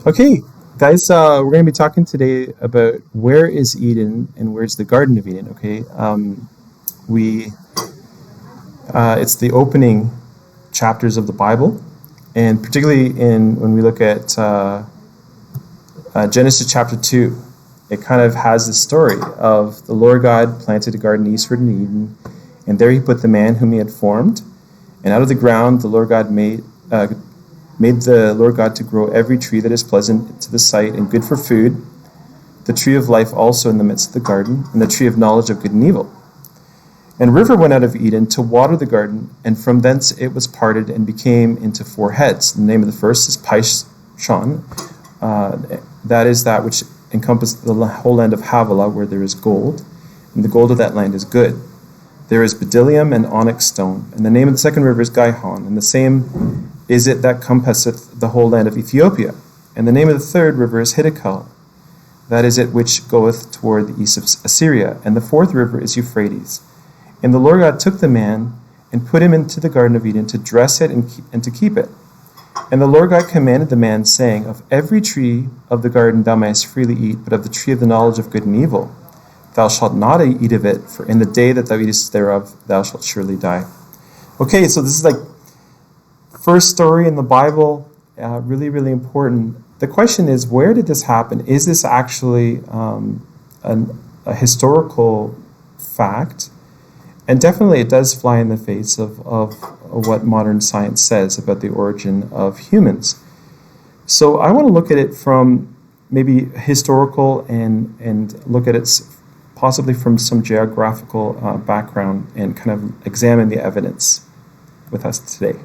Okay, guys, we're going to be talking today about where is Eden and where's the Garden of Eden. Okay, we it's the opening chapters of the Bible, and particularly in when we look at Genesis chapter 2, it kind of has the story of the Lord God planted a garden eastward in Eden, and there He put the man whom He had formed, and out of the ground the Lord God made the Lord God to grow every tree that is pleasant to the sight and good for food, the tree of life also in the midst of the garden, and the tree of knowledge of good and evil. And a river went out of Eden to water the garden, and from thence it was parted and became into four heads. The name of the first is Pishon. That is that which encompassed the whole land of Havilah, where there is gold, and the gold of that land is good. There is bdellium and onyx stone, and the name of the second river is Gihon, and the same is it that compasseth the whole land of Ethiopia. And the name of the third river is Hiddekel, that is it which goeth toward the east of Assyria. And the fourth river is Euphrates. And the Lord God took the man and put him into the garden of Eden to dress it and to keep it. And the Lord God commanded the man, saying, Of every tree of the garden thou mayest freely eat, but of the tree of the knowledge of good and evil thou shalt not eat of it, for in the day that thou eatest thereof thou shalt surely die. Okay, so this is like first story in the Bible, really, really important. The question is, where did this happen? Is this actually a historical fact? And definitely it does fly in the face of what modern science says about the origin of humans. So I want to look at it from maybe historical and look at it possibly from some geographical background and kind of examine the evidence with us today.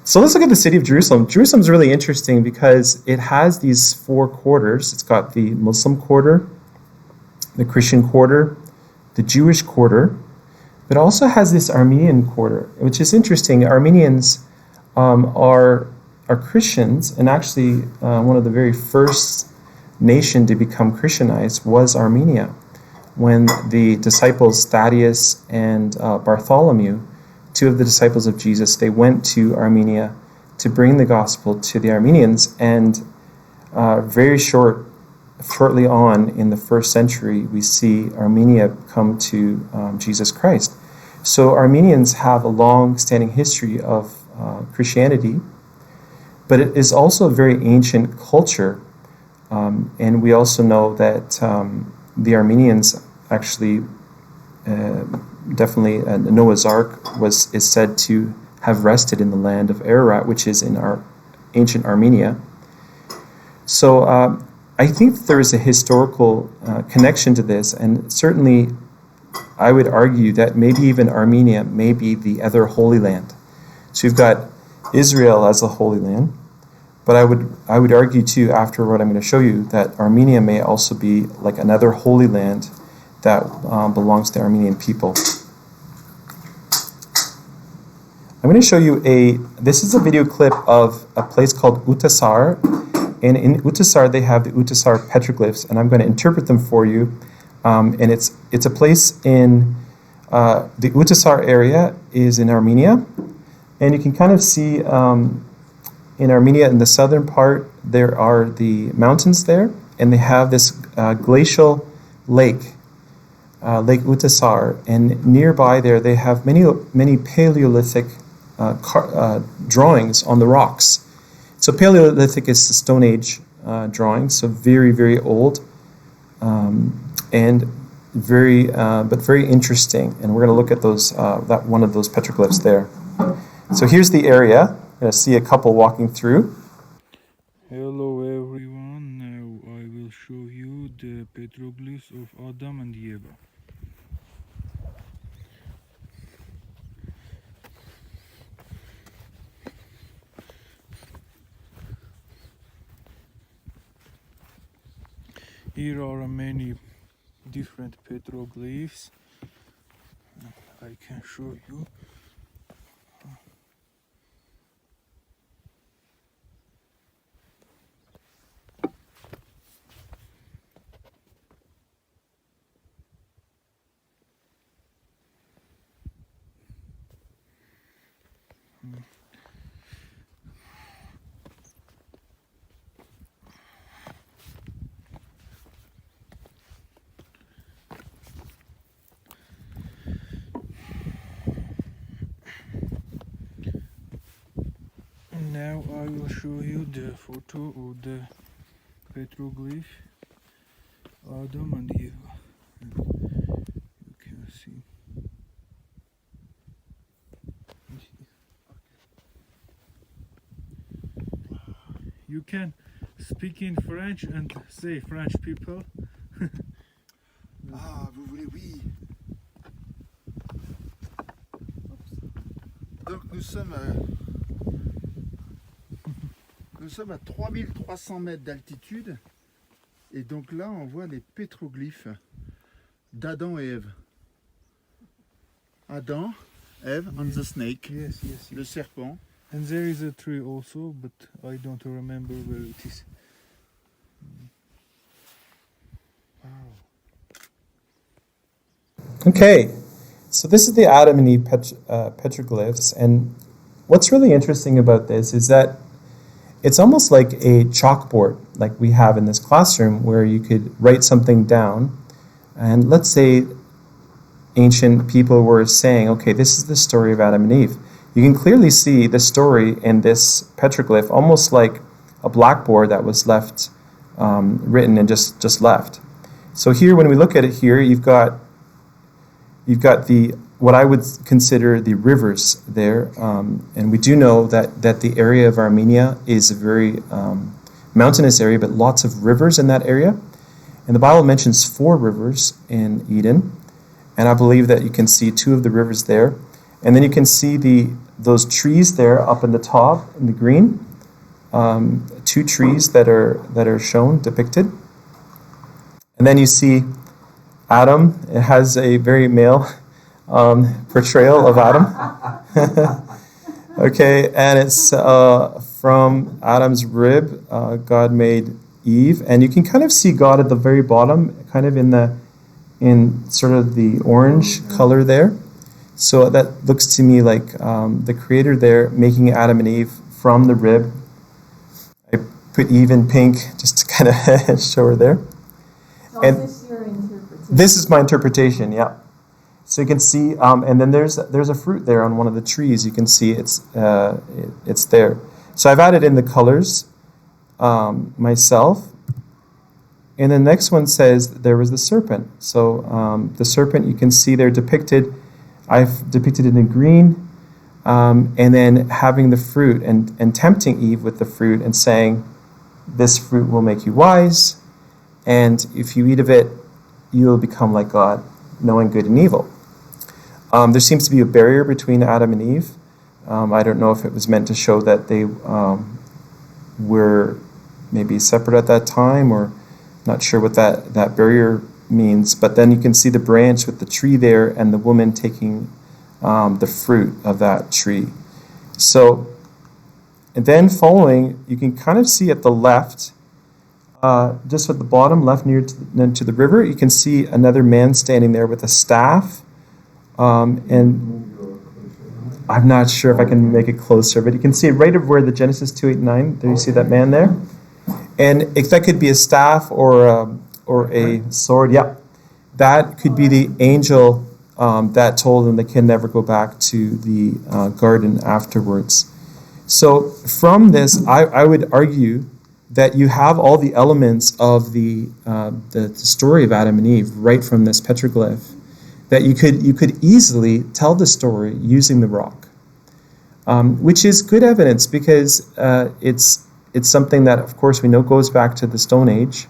So let's look at the city of Jerusalem. Jerusalem is really interesting because it has these four quarters. It's got the Muslim quarter, the Christian quarter, the Jewish quarter, but it also has this Armenian quarter, which is interesting. Armenians are Christians, and actually one of the very first nation to become Christianized was Armenia, when the disciples Thaddeus and Bartholomew, two of the disciples of Jesus, they went to Armenia to bring the gospel to the Armenians, and shortly on in the first century, we see Armenia come to Jesus Christ. So Armenians have a long-standing history of Christianity, but it is also a very ancient culture, and we also know that the Armenians actually definitely Noah's Ark is said to have rested in the land of Ararat, which is in our ancient Armenia. So I think that there is a historical connection to this, and certainly I would argue that maybe even Armenia may be the other Holy Land. So you've got Israel as the Holy Land, but I would argue too, after what I'm going to show you, that Armenia may also be like another Holy Land that belongs to the Armenian people. I'm going to show you this is a video clip of a place called Utasar, and in Utasar they have the Utasar petroglyphs, and I'm going to interpret them for you. And it's a place in the Utasar area is in Armenia, and you can kind of see in Armenia in the southern part there are the mountains there, and they have this glacial lake. Lake Utasar, and nearby there they have many Paleolithic drawings on the rocks. So Paleolithic is the Stone Age drawings, so very, very old, and very interesting. And we're going to look at those that one of those petroglyphs there. So here's the area. You're going to see a couple walking through. Hello everyone, now I will show you the petroglyphs of Adam and Eve. Here are many different petroglyphs. I can show you. Now I will show you the photo of the petroglyph Adam and Eve. You can see. You can speak in French and say French people. Ah, vous voulez, oui. Donc nous sommes à 3300 mètres d'altitude. Et donc là, on voit les pétroglyphes d'Adam et Ève. Adam, Ève, and the snake, Yes, yes, le yes. serpent. And there is a tree also, but I don't remember where it is. Wow. Okay, so this is the Adam and Eve petroglyphs, and what's really interesting about this is that it's almost like a chalkboard, like we have in this classroom, where you could write something down, and let's say ancient people were saying, okay, this is the story of Adam and Eve. You can clearly see the story in this petroglyph, almost like a blackboard that was left written and just left. So here, when we look at it here, you've got the what I would consider the rivers there, and we do know that the area of Armenia is a very mountainous area, but lots of rivers in that area. And the Bible mentions 4 rivers in Eden, and I believe that you can see 2 of the rivers there. And then you can see those trees there up in the top in the green, 2 trees that are shown, depicted. And then you see Adam. It has a very male portrayal of Adam. Okay, and it's from Adam's rib, God made Eve. And you can kind of see God at the very bottom, kind of in sort of the orange color there. So that looks to me like the Creator there making Adam and Eve from the rib. I put Eve in pink just to kind of show her there. So And is this your interpretation? this is my interpretation, yeah. So you can see, and then there's a fruit there on one of the trees. You can see it's there. So I've added in the colors myself. And the next one says there was the serpent. So the serpent, you can see there depicted. I've depicted it in green, and then having the fruit and tempting Eve with the fruit and saying, this fruit will make you wise, and if you eat of it, you will become like God, knowing good and evil. There seems to be a barrier between Adam and Eve. I don't know if it was meant to show that they were maybe separate at that time, or not sure what that barrier means. But then you can see the branch with the tree there and the woman taking the fruit of that tree. So, and then following, you can kind of see at the left, just at the bottom left near to the river, you can see another man standing there with a staff. And I'm not sure if I can make it closer, but you can see it right where the Genesis 2:8-9. There you see that man there, and if that could be a staff or a sword. Yeah, that could be the angel that told them they can never go back to the garden afterwards. So from this, I would argue that you have all the elements of the story of Adam and Eve right from this petroglyph. That you could easily tell the story using the rock, which is good evidence because it's something that, of course, we know goes back to the Stone Age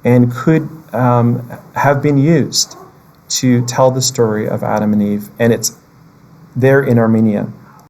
and could have been used to tell the story of Adam and Eve, and it's there in Armenia.